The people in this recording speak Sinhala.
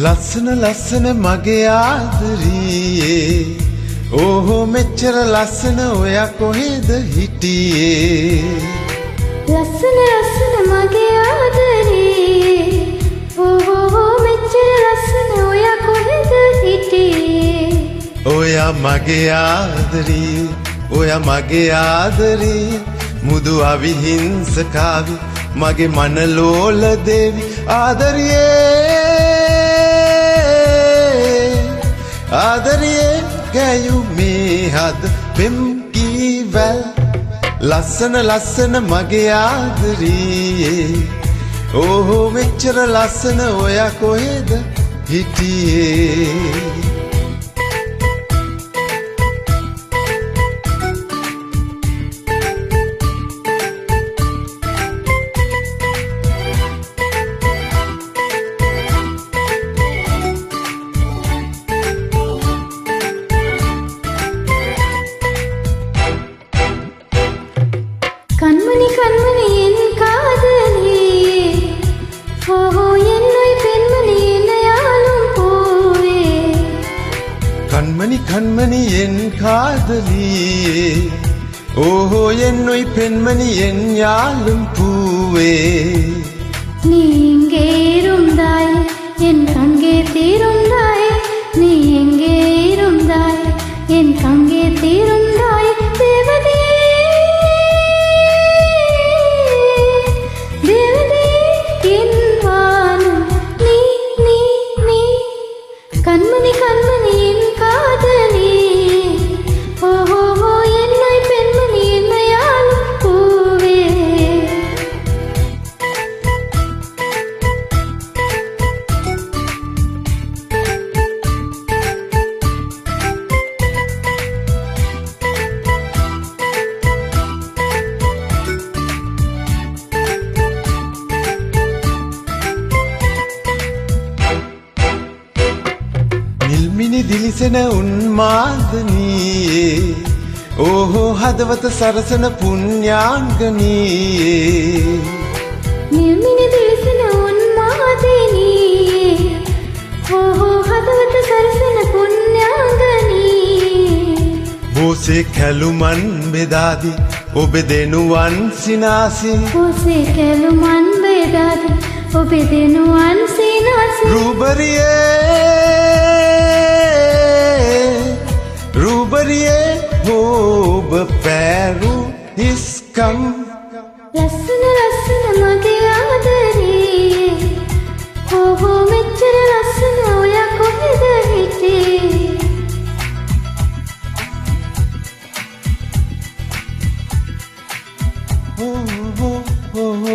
ලස්සන ලස්සන මගේ ආදරියේ ඕහෝ මෙච්චර ලස්සන ඔයා කොහෙද හිටියේ ලස්සන ලස්සන මගේ ආදරියේ ඕහෝ මෙච්චර ලස්සන ඔයා කොහෙද හිටියේ ඔයා මගේ ආදරියේ ඔයා මගේ ආදරියේ මුදු අවිහිංසකාවි මගේ මනලෝල දේවි ආදරියේ ආදරියේ ගෑයුමේ හද පෙම් කීවැල් ලස්සන ලස්සන මගේ ආදරියේ ඕහෝ මෙච්චර ලස්සන ඔයා කොහෙද හිටියේ கண்மணி கண்மணி என் காதலியே ஓஹோ என்னை பெண்மணி என்னையாலும் போவே கண்மணி கண்மணி என் காதலியே ஓஹோ என்னை பெண்மணி என் யாழும் பூவே நீ இங்கே இருந்தாய் என் கங்கே தீருந்தாய் நீ எங்கே இருந்தாய் என் கங்கே தீருந்தாய் தேவதே கண்மணி கண்மணி என் காதலி ஓஹோ என்னை பெண்மணி என்னையாலும் பூவே නිල්මිනි දිලිසෙන උන්මාදනීයේ ඕහෝ හදවත සරසන පුණ්‍යාංගනීයේ නිල්මිනි දිලිසෙන උන්මාදනීයේ ඕහෝ හදවත සරසන පුණ්‍යාංගනීයේ බෝසේ කැලුමන් බෙදාදි ඔබ දෙනුවන් සිනාසි බෝසේ කැලුමන් බෙදාදි ඔබ දෙනුවන් සිනාසි රූබරියේ ඔබ පෑරු හිස්කම් ලස්සන ලස්සන මගේ ආදරියේ ඕහෝ මෙච්චර ලස්සන ඔයා කොහෙද හිටියේ ඕහෝ